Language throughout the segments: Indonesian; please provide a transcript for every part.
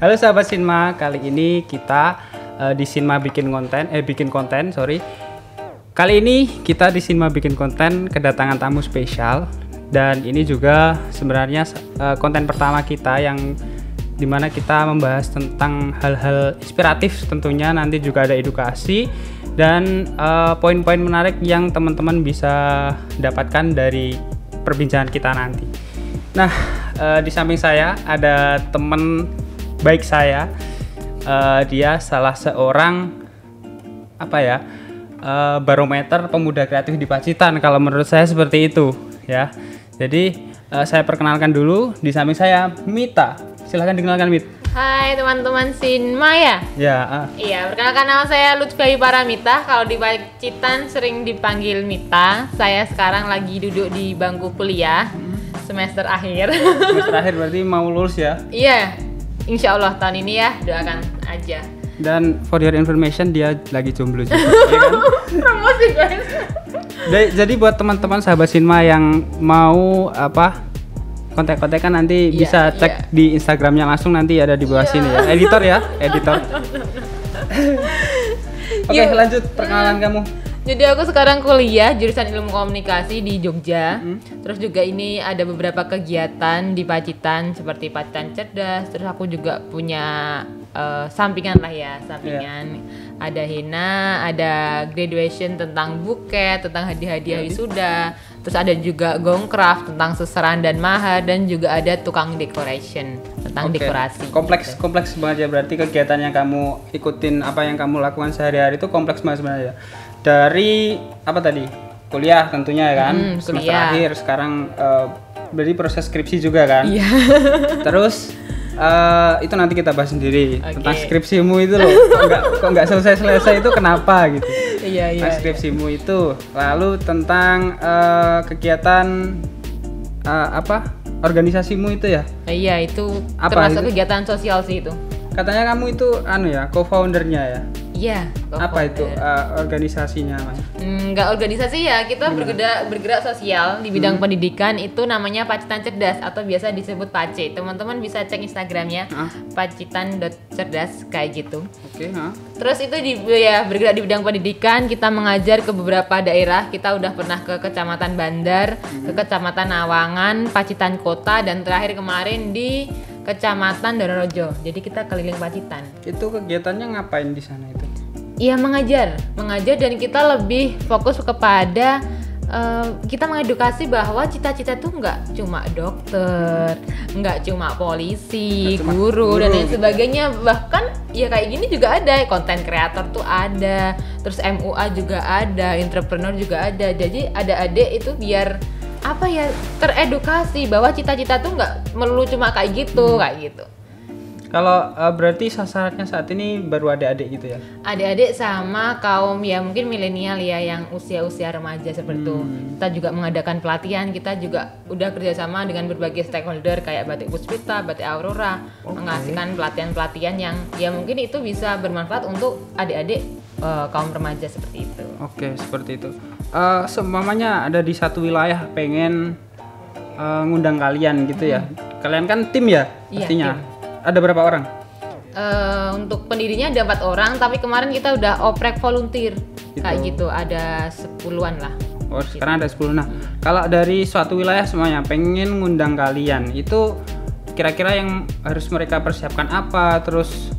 Halo sahabat Sinma, kali ini kita di Sinma bikin konten. Kali ini kita di Sinma bikin konten kedatangan tamu spesial, dan ini juga sebenarnya konten pertama kita yang dimana kita membahas tentang hal-hal inspiratif, tentunya nanti juga ada edukasi dan poin-poin menarik yang teman-teman bisa dapatkan dari perbincangan kita nanti. Nah, di samping saya ada teman baik saya, dia salah seorang barometer pemuda kreatif di Pacitan, kalau menurut saya seperti itu ya. Jadi saya perkenalkan dulu, di samping saya Mita. Silahkan dikenalkan, Mit. Hai teman-teman Sinma ya. Iya, perkenalkan nama saya Lutfi Paramita. Kalau di Pacitan sering dipanggil Mita. Saya sekarang lagi duduk di bangku kuliah semester akhir. Semester akhir berarti mau lulus ya? Iya, insya Allah tahun ini ya, doakan aja. Dan for your information, dia lagi jomblo juga. Ya kan? Promosi guys. Jadi buat teman-teman sahabat Sinma yang mau kontak-kontakan nanti bisa cek di Instagramnya langsung, nanti ada di bawah sini ya. Editor. Oke, lanjut perkenalan kamu. Jadi aku sekarang kuliah jurusan ilmu komunikasi di Jogja. Terus juga ini ada beberapa kegiatan di Pacitan seperti Pacitan Cerdas. Terus aku juga punya sampingan. Ada Hina, ada graduation tentang buket, tentang hadiah-hadiah wisuda. Terus ada juga Gongcraft tentang seseran dan mahar, dan juga ada tukang decoration tentang dekorasi. Kompleks banget ya, berarti kegiatan yang kamu ikutin, apa yang kamu lakukan sehari-hari itu kompleks banget sebenarnya. Dari kuliah tentunya ya kan, semester akhir sekarang, berarti proses skripsi juga kan. Iya. Terus itu nanti kita bahas sendiri tentang skripsimu itu loh. Kok nggak selesai itu kenapa gitu? Iya. Skripsimu itu, lalu tentang kegiatan organisasimu itu ya? Iya, itu termasuk kegiatan sosial sih itu. Katanya kamu itu co-foundernya ya? Iya. Apa itu organisasinya, Mas? Enggak organisasi ya, kita bergerak sosial di bidang pendidikan, itu namanya Pacitan Cerdas atau biasa disebut Pace. Teman-teman bisa cek Instagramnya pacitan.cerdas kayak gitu. Terus itu bergerak di bidang pendidikan, kita mengajar ke beberapa daerah. Kita udah pernah ke Kecamatan Bandar, ke Kecamatan Awangan, Pacitan Kota, dan terakhir kemarin di Kecamatan Donorejo. Jadi kita keliling Pacitan. Itu kegiatannya ngapain di sana itu? Iya, mengajar dan kita lebih fokus kepada kita mengedukasi bahwa cita-cita tuh nggak cuma dokter, nggak cuma polisi, guru dan lain sebagainya. Bahkan ya kayak gini juga ada, konten kreator tuh ada, terus MUA juga ada, entrepreneur juga ada. Jadi adik-adik itu biar teredukasi bahwa cita-cita tuh nggak melulu cuma kayak gitu. Kalau berarti sasarannya saat ini baru adik-adik gitu ya? Adik-adik sama kaum ya mungkin milenial ya, yang usia-usia remaja seperti itu. Kita juga mengadakan pelatihan, kita juga udah kerjasama dengan berbagai stakeholder kayak Batik Puspita, Batik Aurora, mengasihkan pelatihan-pelatihan yang ya mungkin itu bisa bermanfaat untuk adik-adik kaum remaja seperti itu. Oke, seperti itu. Seumpamanya ada di satu wilayah pengen ngundang kalian gitu ya. Kalian kan tim ya pastinya. Tim. Ada berapa orang? Untuk pendirinya ada 4 orang, tapi kemarin kita udah oprek volunteer kayak gitu, ada 10-an lah. Sekarang ada 10. Nah, kalau dari suatu wilayah semuanya pengen ngundang kalian, itu kira-kira yang harus mereka persiapkan apa? Terus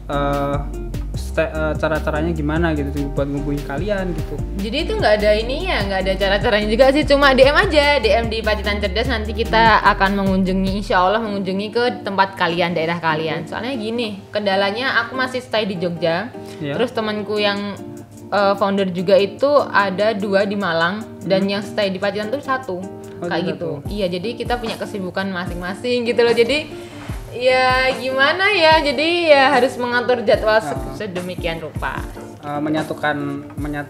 cara-caranya gimana gitu buat ngubungin kalian gitu? Jadi itu nggak ada cara-caranya juga sih, cuma DM aja, DM di Pacitan Cerdas, nanti kita akan insya Allah mengunjungi ke tempat kalian, daerah kalian. Soalnya gini, kendalanya aku masih stay di Jogja, terus temanku yang founder juga itu ada 2 di Malang, dan yang stay di Pacitan tuh 1 kayak gitu. Iya, jadi kita punya kesibukan masing-masing gitu loh. Jadi ya gimana ya, jadi ya harus mengatur jadwal sedemikian rupa.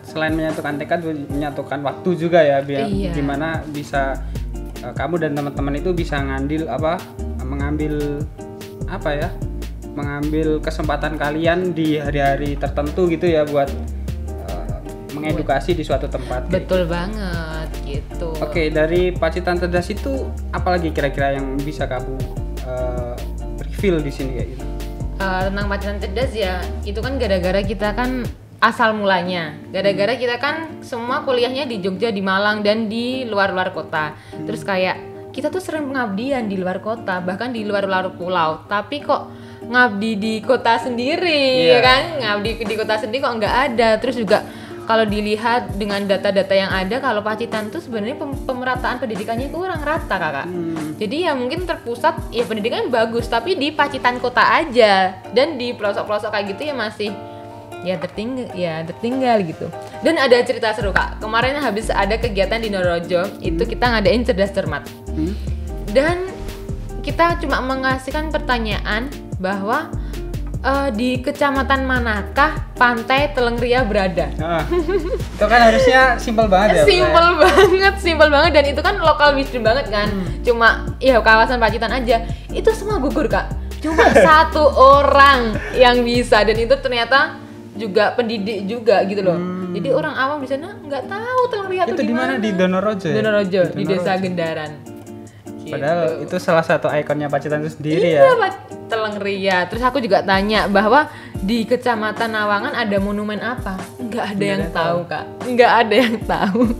Selain menyatukan tekad, menyatukan waktu juga ya, biar gimana bisa kamu dan teman-teman itu bisa mengambil kesempatan kalian di hari-hari tertentu gitu ya, buat mengedukasi di suatu tempat. Betul banget gitu. Oke, dari Pacitan Cerdas itu apalagi kira-kira yang bisa kamu reveal di sini kayak gitu? tentang Pacitan Cerdas ya, itu kan gara-gara kita kan asal mulanya, gara-gara kita kan semua kuliahnya di Jogja, di Malang dan di luar-luar kota. Terus kayak kita tuh sering pengabdian di luar kota, bahkan di luar-luar pulau, tapi kok ngabdi di kota sendiri, ya kan? Ngabdi di kota sendiri kok nggak ada. Terus juga kalau dilihat dengan data-data yang ada, kalau Pacitan tuh sebenarnya pemerataan pendidikannya kurang rata, Kakak. Jadi ya mungkin terpusat, ya pendidikan bagus, tapi di Pacitan kota aja, dan di pelosok-pelosok kayak gitu ya masih tertinggal gitu. Dan ada cerita seru, Kak. Kemarin habis ada kegiatan di Norojo, itu kita ngadain cerdas cermat. Dan kita cuma mengasihkan pertanyaan bahwa di kecamatan manakah pantai Telengria berada? Itu kan harusnya simpel banget ya. Simpel banget, dan itu kan lokal wisdom banget kan. Cuma ya kawasan Pacitan aja. Itu semua gugur, Kak. Cuma satu orang yang bisa, dan itu ternyata juga pendidik juga gitu loh. Jadi orang awam di sana nggak tahu Telengria itu di mana. Di Donorojo ya? Donorojo, di Desa Gendaran. Padahal itu salah satu ikonnya Pacitan itu sendiri ya. Iya, Telengria. Terus aku juga tanya bahwa di Kecamatan Nawangan ada monumen apa? Nggak ada yang tahu, Kak. Nggak ada yang tahu.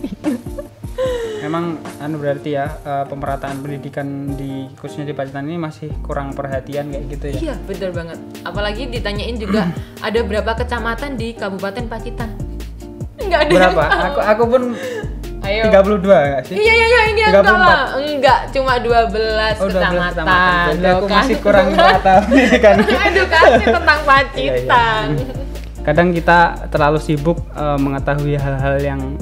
Memang berarti ya pemerataan pendidikan di khususnya di Pacitan ini masih kurang perhatian kayak gitu ya. Iya, betul banget. Apalagi ditanyain juga ada berapa kecamatan di Kabupaten Pacitan? Nggak ada. Berapa? Aku pun 32 enggak sih? Iya, ini enggak, cuma 12 kecamatan. Berarti aku masih kurang pengetahuan kan. Edukasi tentang Pacitan. Kadang kita terlalu sibuk mengetahui hal-hal yang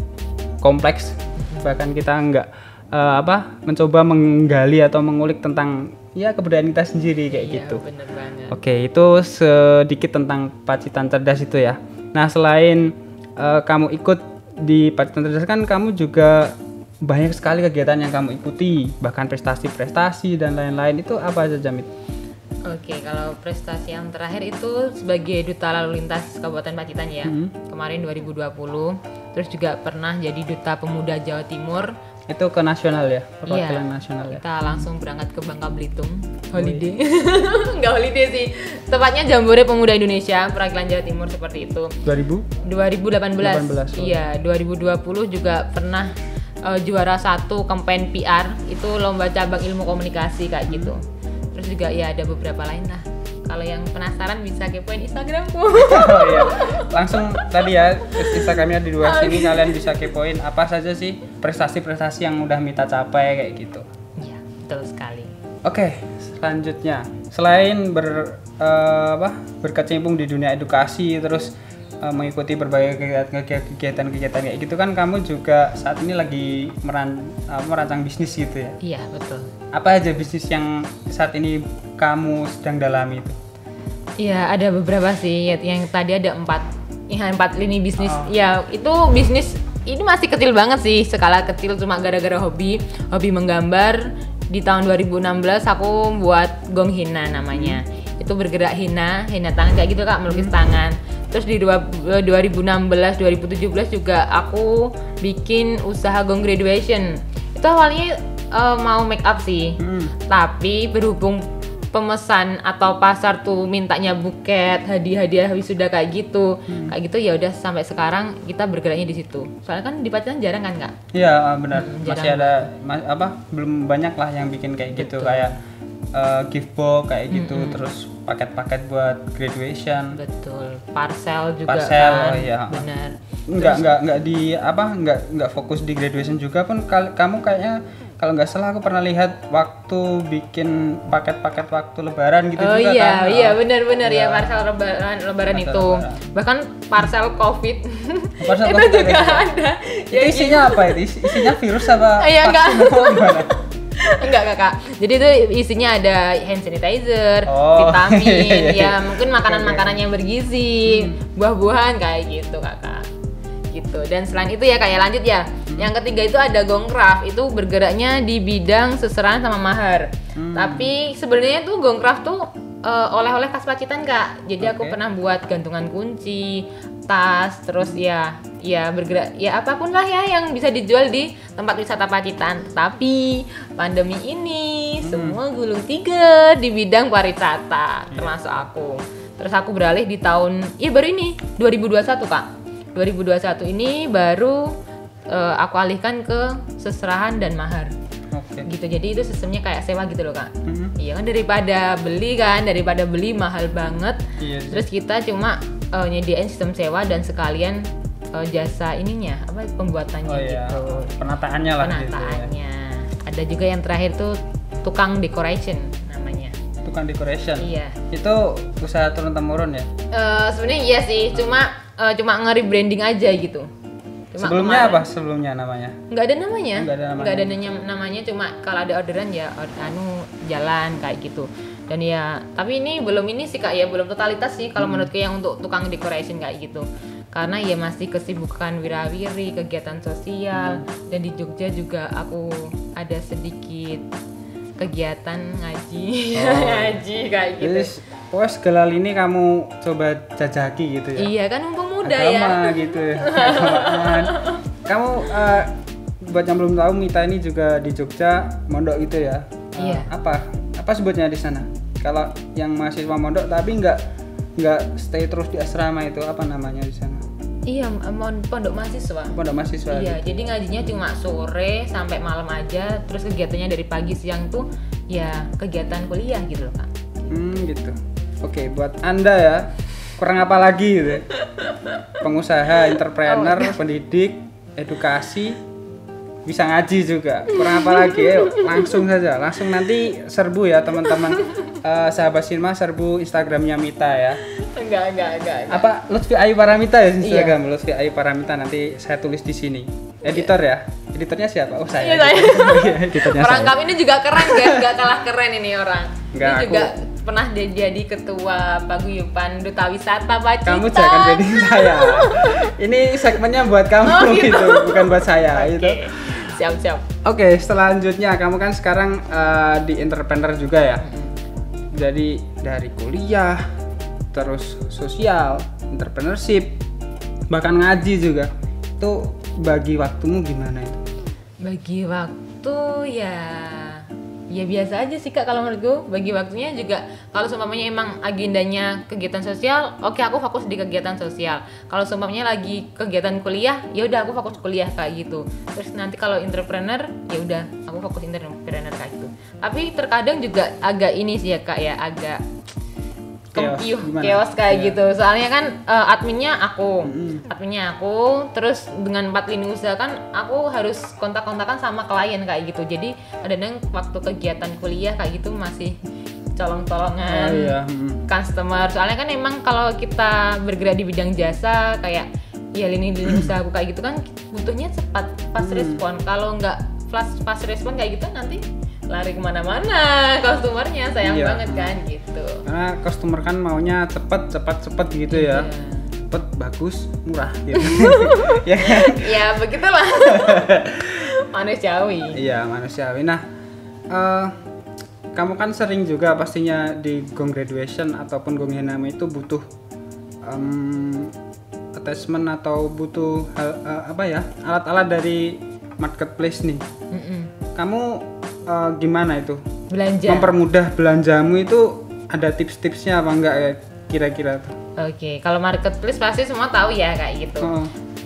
kompleks, bahkan kita enggak mencoba menggali atau mengulik tentang kebudayaan kita sendiri kayak gitu. Bener banget. Oke, itu sedikit tentang Pacitan Cerdas itu ya. Nah, selain kamu ikut di Pacitan Cerdas kan kamu juga banyak sekali kegiatan yang kamu ikuti, bahkan prestasi-prestasi dan lain-lain. Itu apa aja, Jamit? Oke, kalau prestasi yang terakhir itu sebagai Duta Lalu Lintas Kabupaten Pacitan ya. Kemarin 2020. Terus juga pernah jadi Duta Pemuda Jawa Timur. Itu ke nasional ya? Perwakilan nasional ya? Kita langsung berangkat ke Bangka Belitung. Holiday. Enggak holiday sih. Tepatnya Jambore Pemuda Indonesia, perwakilan Jawa Timur seperti itu. 2018. Iya, 2020 juga pernah juara 1 campaign PR, itu lomba cabang ilmu komunikasi kayak gitu. Terus juga ya ada beberapa lain lah. Kalau yang penasaran bisa kepoin Instagramku. Oh iya. Langsung tadi ya, Instagramnya di luar sini, kalian bisa kepoin apa saja sih prestasi-prestasi yang udah Mita capai kayak gitu. Iya, betul sekali. Oke, selanjutnya selain berkecimpung di dunia edukasi, terus mengikuti berbagai kegiatan-kegiatan kayak gitu kan, kamu juga saat ini lagi merancang bisnis gitu ya? Iya, betul. Apa aja bisnis yang saat ini kamu sedang dalami itu? Iya, ada beberapa sih. Yang tadi ada 4 lini bisnis. Ya, itu bisnis ini masih kecil banget sih, skala kecil, cuma gara-gara hobi menggambar. Di tahun 2016 aku buat Gong Hina namanya. Itu bergerak hina tangan kayak gitu, Kak, melukis tangan. Terus di 2016-2017 juga aku bikin usaha Gong Graduation. Itu awalnya mau make up sih, tapi berhubung pemesan atau pasar tuh mintanya buket, hadiah wisuda kayak gitu, ya udah sampai sekarang kita bergeraknya di situ. Soalnya kan di Pacitan jarang kan, Kak? Iya, benar. Masih ada belum banyak lah yang bikin kayak gitu. Betul. Kayak gift box kayak gitu, terus paket-paket buat graduation. Betul. Parcel juga kan. Iya. Benar. Enggak fokus di graduation juga pun kamu kayaknya, kalau nggak salah aku pernah lihat waktu bikin paket-paket waktu lebaran gitu juga kan. Iya, benar ya, parcel lebaran itu. Bahkan parcel Covid. Parcel itu COVID juga ada. Itu isinya apa itu? Isinya virus apa? Iya, enggak. Enggak, Kakak. Jadi itu isinya ada hand sanitizer, vitamin, ya mungkin makanan-makanan yang bergizi, buah-buahan kayak gitu, Kakak. Gitu. Dan selain itu ya, kayak lanjut ya. Yang ketiga itu ada Gongcraft, itu bergeraknya di bidang seserahan sama mahar. Tapi sebenarnya tuh Gongcraft tuh oleh-oleh khas Pacitan, Kak. Jadi aku pernah buat gantungan kunci, tas, terus ya bergerak ya apapun lah ya yang bisa dijual di tempat wisata Pacitan. Tapi pandemi ini semua gulung tiga di bidang pariwisata, termasuk aku. Terus aku beralih di tahun, baru ini 2021 Kak. 2021 ini baru aku alihkan ke seserahan dan mahar. Gitu, jadi itu sistemnya kayak sewa gitu loh Kak. Iya kan, daripada beli mahal banget. Terus kita cuma nyediain sistem sewa dan sekalian jasa ininya, pembuatannya gitu. Penataannya lah. Penataannya. Ada juga yang terakhir tuh tukang decoration namanya. Tukang decoration. Iya. Itu usaha turun temurun ya? Sebenarnya iya sih, cuma nge-rebranding aja gitu. Sebelumnya apa? Sebelumnya namanya? Nggak ada namanya, cuma kalau ada orderan ya jalan kayak gitu. Dan ya, tapi ini belum ini sih Kak ya, belum totalitas sih kalau menurutku yang untuk tukang decoration kayak gitu. Karena ya masih kesibukan wirawiri, kegiatan sosial, dan di Jogja juga aku ada sedikit kegiatan ngaji, ngaji kayak gitu. Jadi, pokoknya segala ini kamu coba jajaki gitu ya? Iya kan, mumpung muda agama, ya gitu ya. Kamu buat yang belum tahu, Mita ini juga di Jogja mondok gitu ya? Iya. Apa sebutnya di sana? Kalau yang mahasiswa mondok tapi nggak stay terus di asrama, itu apa namanya di sana? Iya, pondok mahasiswa. Pondok mahasiswa. Iya, gitu. Jadi ngajinya cuma sore sampai malam aja, terus kegiatannya dari pagi siang tuh ya kegiatan kuliah gitu loh Kak. Gitu. Oke, buat Anda ya, kurang apa lagi gitu ya? Pengusaha, entrepreneur, pendidik, edukasi, bisa ngaji juga. Kurang apa lagi? Langsung nanti serbu ya teman-teman. Sahabat Sinma serbu Instagramnya Mita ya. Enggak. Apa Lutfi Ayu Paramita ya Instagram? Iya. Lutfi Ayu Paramita, nanti saya tulis di sini. Editor ya? Editornya siapa? Oh, saya. Editornya orang saya. Kami ini juga keren guys, nggak kalah keren ini orang. Enggak, ini juga pernah jadi ketua paguyuban Duta Wisata Pacitan. Kamu jangan jadi saya. Ini segmennya buat kamu gitu, bukan buat saya. Okay. Gitu. Siap. Oke, selanjutnya kamu kan sekarang di entrepreneur juga ya. Jadi dari kuliah, terus sosial, entrepreneurship, bahkan ngaji juga. Itu bagi waktumu gimana itu? Bagi waktu ya biasa aja sih Kak, kalau menurutku. Bagi waktunya juga kalau seumpamanya emang agendanya kegiatan sosial, oke aku fokus di kegiatan sosial. Kalau seumpamanya lagi kegiatan kuliah, ya udah aku fokus kuliah kayak gitu. Terus nanti kalau entrepreneur, ya udah aku fokus entrepreneur kayak gitu. Tapi terkadang juga agak ini sih ya Kak ya, agak chaos kayak gitu. Soalnya kan adminnya aku, terus dengan 4 lini usaha kan aku harus kontak-kontakan sama klien kayak gitu. Jadi kadang waktu kegiatan kuliah kayak gitu masih colong-colongan customer. Soalnya kan emang kalau kita bergerak di bidang jasa kayak ya lini usaha aku kayak gitu kan butuhnya cepat, fast respon. Kalau nggak fast respon kayak gitu nanti lari kemana-mana customernya, sayang banget kan gitu. Karena customer kan maunya cepet gitu ya. Cepet, bagus, murah gitu. Ya kan? Ya begitulah. Manusiawi. Iya, manusiawi. Nah, kamu kan sering juga pastinya di Gong Graduation ataupun Gong Hename itu butuh attachment atau butuh alat-alat dari marketplace nih. Kamu gimana itu? Belanja. Mempermudah belanjamu itu ada tips-tipsnya apa enggak ya kira-kira tuh? Oke, kalau marketplace pasti semua tahu ya kayak gitu.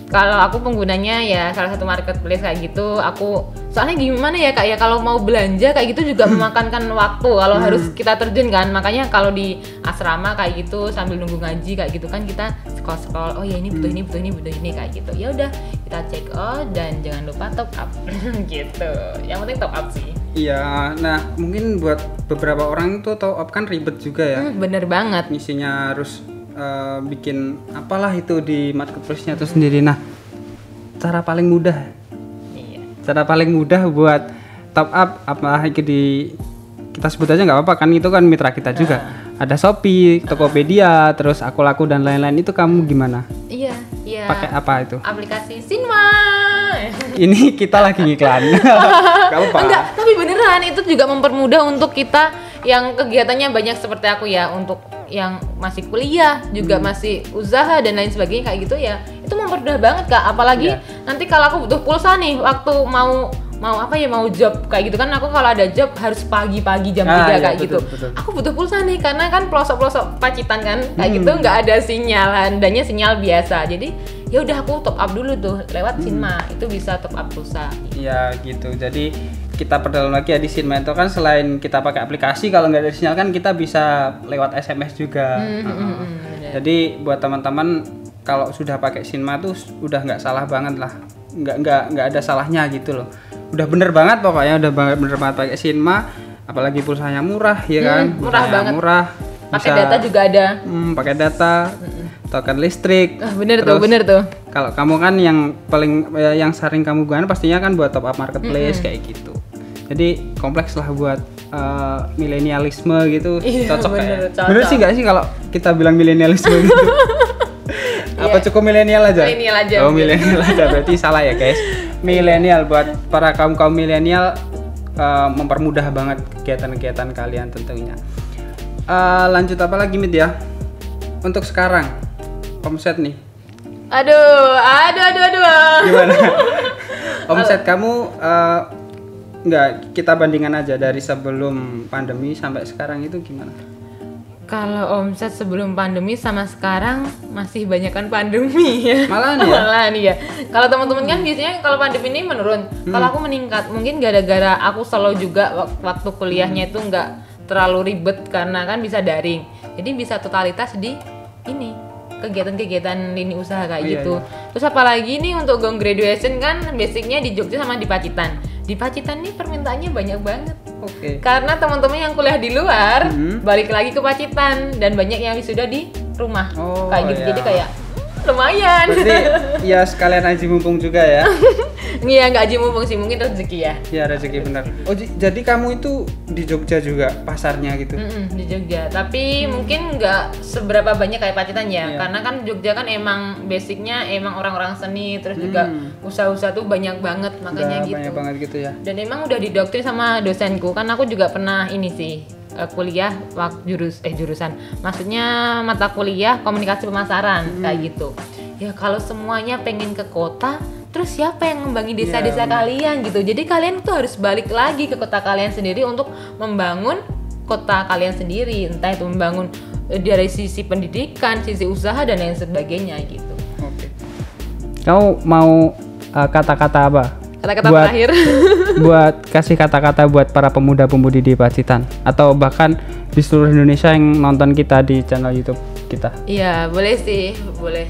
Kalau aku penggunanya ya salah satu marketplace kayak gitu, soalnya gimana ya Kak ya, kalau mau belanja kayak gitu juga memakankan waktu kalau harus kita terjun kan. Makanya kalau di asrama kayak gitu sambil nunggu ngaji kayak gitu kan kita scroll, oh ya ini butuh ini kayak gitu. Ya udah kita check out dan jangan lupa top up gitu. Yang penting top up sih. Iya, nah mungkin buat beberapa orang itu top up kan ribet juga ya. Bener banget. Misinya harus bikin apalah itu di marketplace-nya itu sendiri. Nah, cara paling mudah buat top up apa kita sebut aja nggak apa-apa kan, itu kan mitra kita juga. Ada Shopee, Tokopedia, terus Aku Laku dan lain-lain. Itu kamu gimana? Iya. Pakai apa itu? Aplikasi Sinma. Ini kita lagi ngiklan. Gak apa-apa. Enggak, tapi beneran itu juga mempermudah untuk kita yang kegiatannya banyak seperti aku ya, untuk yang masih kuliah juga masih usaha dan lain sebagainya kayak gitu ya. Itu mempermudah banget Kak, apalagi nanti kalau aku butuh pulsa nih waktu mau mau apa ya, mau job kayak gitu kan. Aku kalau ada job harus pagi-pagi jam 3 iya, kayak betul, gitu. betul. Aku butuh pulsa nih karena kan pelosok-pelosok Pacitan kan kayak gitu nggak ada sinyal, adanya sinyal biasa. Jadi ya udah aku top up dulu tuh lewat Sinma, itu bisa top up pulsa. Iya gitu. Jadi kita perdalam lagi ya, di Sinma itu kan selain kita pakai aplikasi, kalau nggak ada sinyal kan kita bisa lewat SMS juga. Jadi buat teman-teman kalau sudah pakai Sinma tuh udah nggak salah banget lah, nggak ada salahnya gitu loh. Udah bener banget pokoknya, udah bener banget pakai Sinma, apalagi pulsanya murah ya kan, murah banget. Murah. Pakai data juga ada. Pakai data, token listrik. Bener tuh. Kalau kamu kan yang paling yang sering kamu gunakan pastinya kan buat top up marketplace kayak gitu. Jadi kompleks lah buat milenialisme gitu. Iya, Cocok bener, kayak. Bener sih nggak sih kalau kita bilang milenialisme gitu? Apa cukup milenial aja? Milenial aja. Oh, milenial aja, berarti salah ya guys. Milenial buat para kaum milenial, mempermudah banget kegiatan-kegiatan kalian tentunya. Lanjut apa lagi Mit ya? Untuk sekarang omset nih. Aduh. Gimana? Omset kamu enggak, kita bandingkan aja dari sebelum pandemi sampai sekarang itu gimana? Kalau omset sebelum pandemi sama sekarang masih banyakan pandemi ya. Malahan ya. Kalau teman-teman kan biasanya kalau pandemi ini menurun. Kalau aku meningkat, mungkin gara-gara aku slow juga waktu kuliahnya itu nggak terlalu ribet karena kan bisa daring. Jadi bisa totalitas di ini kegiatan-kegiatan lini usaha kayak gitu. Iya. Terus apalagi nih untuk Gong Graduation kan basicnya di Jogja sama di Pacitan. Di Pacitan nih permintaannya banyak banget. Oke. Karena teman-teman yang kuliah di luar balik lagi ke Pacitan dan banyak yang sudah di rumah kayak gitu. Iya. Jadi kayak lumayan. Berarti ya sekalian aji mumpung juga ya. Iya, nggak aji mumpung sih, mungkin rezeki ya. Iya, rezeki benar. Oh, jadi kamu itu di Jogja juga pasarnya gitu? Di Jogja, tapi mungkin nggak seberapa banyak kayak Pacitan ya. Karena kan Jogja kan emang basicnya emang orang-orang seni, terus juga usaha-usaha tuh banyak banget, makanya gitu. Banyak banget gitu ya. Dan emang udah didoktrin sama dosenku, kan aku juga pernah ini sih kuliah jurusan, maksudnya mata kuliah komunikasi pemasaran kayak gitu. Ya kalau semuanya pengen ke kota, terus siapa yang ngembangin desa-desa kalian gitu. Jadi kalian tuh harus balik lagi ke kota kalian sendiri untuk membangun kota kalian sendiri, entah itu membangun dari sisi pendidikan, sisi usaha dan lain sebagainya gitu. Oke. Kamu mau kata-kata apa? Kata-kata terakhir. Buat kasih kata-kata buat para pemuda-pemudi di Pacitan atau bahkan di seluruh Indonesia yang nonton kita di channel YouTube kita. Iya, boleh sih, boleh.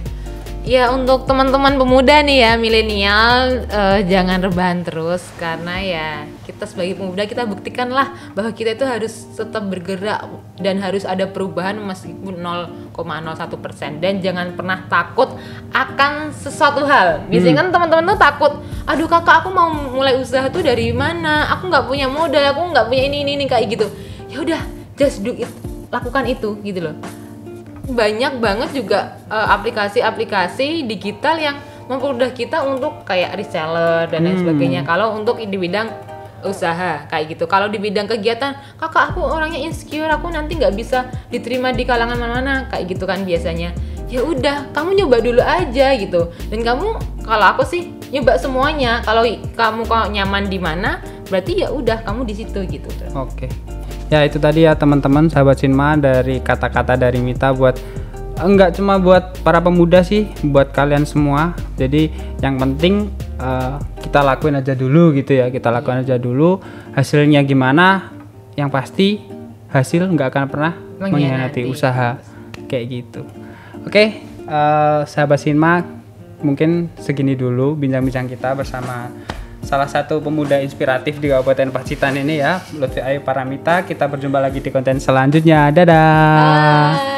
Ya untuk teman-teman pemuda nih ya, milenial, jangan rebahan terus karena ya kita sebagai pemuda kita buktikanlah bahwa kita itu harus tetap bergerak dan harus ada perubahan meskipun 0,01% dan jangan pernah takut akan sesuatu hal. Biasanya kan teman-teman tuh takut, aduh kakak aku mau mulai usaha tuh dari mana? Aku nggak punya modal, aku nggak punya ini kayak gitu. Ya udah, just do it, lakukan itu gitu loh. Banyak banget juga aplikasi-aplikasi digital yang mempermudah kita untuk kayak reseller dan lain sebagainya. Kalau untuk di bidang usaha kayak gitu. Kalau di bidang kegiatan, kakak aku orangnya insecure, aku nanti nggak bisa diterima di kalangan mana-mana kayak gitu kan biasanya. Ya udah, kamu nyoba dulu aja gitu. Dan kamu, kalau aku sih nyoba semuanya. Kalau kamu kok nyaman di mana, berarti ya udah kamu di situ gitu. Oke. Ya itu tadi ya teman-teman sahabat Sinma, dari kata-kata dari Mita buat enggak cuma buat para pemuda sih, buat kalian semua. Jadi yang penting kita lakuin aja dulu gitu ya, kita lakuin aja dulu. Hasilnya gimana? Yang pasti hasil nggak akan pernah mengkhianati usaha kayak gitu. Oke, sahabat Sinma, mungkin segini dulu bincang-bincang kita bersama salah satu pemuda inspiratif di Kabupaten Pacitan ini ya, Lutfi Ayu Paramita. Kita berjumpa lagi di konten selanjutnya. Dadah.